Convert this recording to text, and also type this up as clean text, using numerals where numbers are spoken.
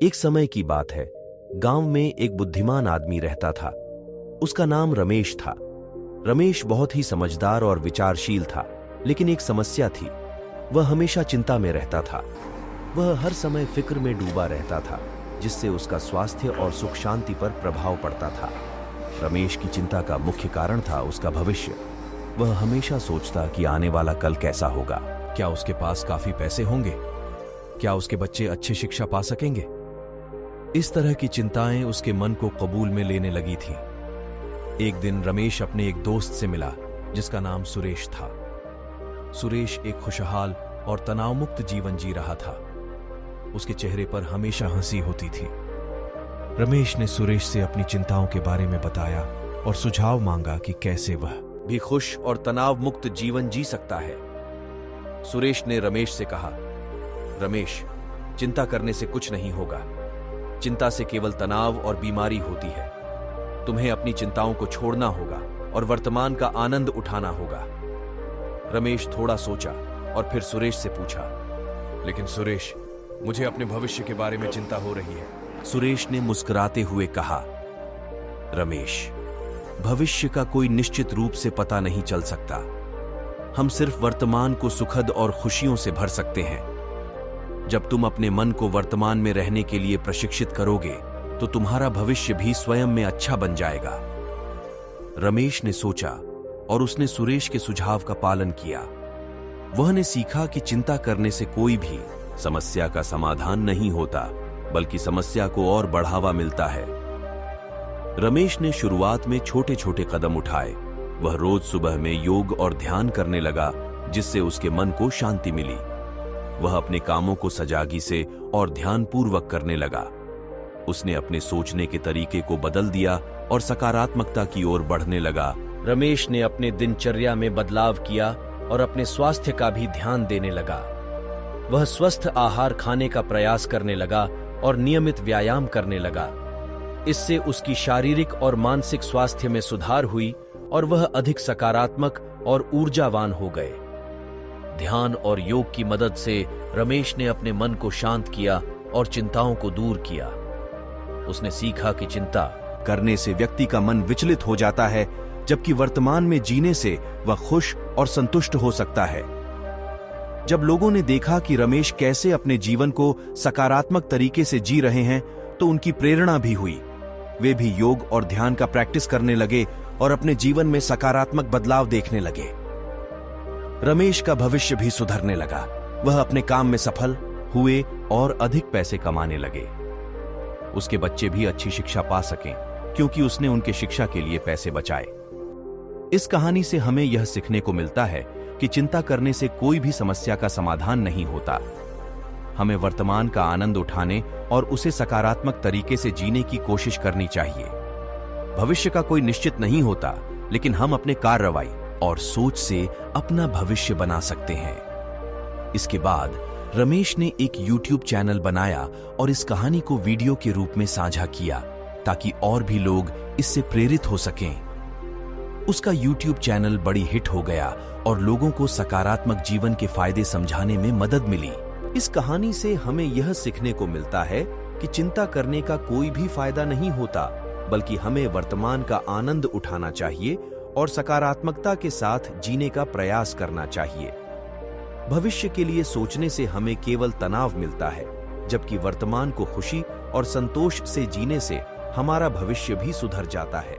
एक समय की बात है। गांव में एक बुद्धिमान आदमी रहता था। उसका नाम रमेश था। रमेश बहुत ही समझदार और विचारशील था, लेकिन एक समस्या थी। वह हमेशा चिंता में रहता था। वह हर समय फिक्र में डूबा रहता था, जिससे उसका स्वास्थ्य और सुख शांति पर प्रभाव पड़ता था। रमेश की चिंता का मुख्य कारण था उसका भविष्य। वह हमेशा सोचता कि आने वाला कल कैसा होगा। क्या उसके पास काफी पैसे होंगे? क्या उसके बच्चे अच्छी शिक्षा पा सकेंगे? इस तरह की चिंताएं उसके मन को कबूल में लेने लगी थीं। एक दिन रमेश अपने एक दोस्त से मिला, जिसका नाम सुरेश था। सुरेश एक खुशहाल और तनावमुक्त जीवन जी रहा था। उसके चेहरे पर हमेशा हंसी होती थी। रमेश ने सुरेश से अपनी चिंताओं के बारे में बताया और सुझाव मांगा कि कैसे वह भी खुश और तनाव मुक्त जीवन जी सकता है। सुरेश ने रमेश से कहा, रमेश, चिंता करने से कुछ नहीं होगा। चिंता से केवल तनाव और बीमारी होती है। तुम्हें अपनी चिंताओं को छोड़ना होगा और वर्तमान का आनंद उठाना होगा। रमेश थोड़ा सोचा और फिर सुरेश से पूछा, लेकिन सुरेश, मुझे अपने भविष्य के बारे में चिंता हो रही है। सुरेश ने मुस्कुराते हुए कहा, रमेश, भविष्य का कोई निश्चित रूप से पता नहीं चल सकता। हम सिर्फ वर्तमान को सुखद और खुशियों से भर सकते हैं। जब तुम अपने मन को वर्तमान में रहने के लिए प्रशिक्षित करोगे, तो तुम्हारा भविष्य भी स्वयं में अच्छा बन जाएगा। रमेश ने सोचा और उसने सुरेश के सुझाव का पालन किया। वह ने सीखा कि चिंता करने से कोई भी समस्या का समाधान नहीं होता, बल्कि समस्या को और बढ़ावा मिलता है। रमेश ने शुरुआत में छोटे छोटे कदम उठाए। वह रोज सुबह में योग और ध्यान करने लगा, जिससे उसके मन को शांति मिली। वह अपने कामों को सजागी से और ध्यानपूर्वक करने लगा। उसने अपने सोचने के तरीके को बदल दिया और सकारात्मकता की ओर बढ़ने लगा। रमेश ने अपने दिनचर्या में बदलाव किया और अपने स्वास्थ्य का भी ध्यान देने लगा। वह स्वस्थ आहार खाने का प्रयास करने लगा और नियमित व्यायाम करने लगा। इससे उसकी शारीरिक और मानसिक स्वास्थ्य में सुधार हुई और वह अधिक सकारात्मक और ऊर्जावान हो गए। ध्यान और योग की मदद से रमेश ने अपने मन को शांत किया और चिंताओं को दूर किया। उसने सीखा कि चिंता करने से व्यक्ति का मन विचलित हो जाता है, जबकि वर्तमान में जीने से वह खुश और संतुष्ट हो सकता है। जब लोगों ने देखा कि रमेश कैसे अपने जीवन को सकारात्मक तरीके से जी रहे हैं, तो उनकी प्रेरणा भी हुई। वे भी योग और ध्यान का प्रैक्टिस करने लगे और अपने जीवन में सकारात्मक बदलाव देखने लगे। रमेश का भविष्य भी सुधरने लगा। वह अपने काम में सफल हुए और अधिक पैसे कमाने लगे। उसके बच्चे भी अच्छी शिक्षा पा सकें, क्योंकि उसने उनके शिक्षा के लिए पैसे बचाए। इस कहानी से हमें यह सीखने को मिलता है कि चिंता करने से कोई भी समस्या का समाधान नहीं होता। हमें वर्तमान का आनंद उठाने और उसे सकारात्मक तरीके से जीने की कोशिश करनी चाहिए। भविष्य का कोई निश्चित नहीं होता, लेकिन हम अपने कार्रवाई और सोच से अपना भविष्य बना सकते हैं। इसके बाद रमेश ने एक YouTube चैनल बनाया और इस कहानी को वीडियो के रूप में साझा किया, ताकि और भी लोग इससे प्रेरित हो सकें। उसका YouTube चैनल बड़ी हिट हो गया और लोगों को सकारात्मक जीवन के फायदे समझाने में मदद मिली। इस कहानी से हमें यह सीखने को मिलता है कि चिंता करने का कोई भी फायदा नहीं होता, बल्कि हमें वर्तमान का आनंद उठाना चाहिए और सकारात्मकता के साथ जीने का प्रयास करना चाहिए। भविष्य के लिए सोचने से हमें केवल तनाव मिलता है, जबकि वर्तमान को खुशी और संतोष से जीने से हमारा भविष्य भी सुधर जाता है।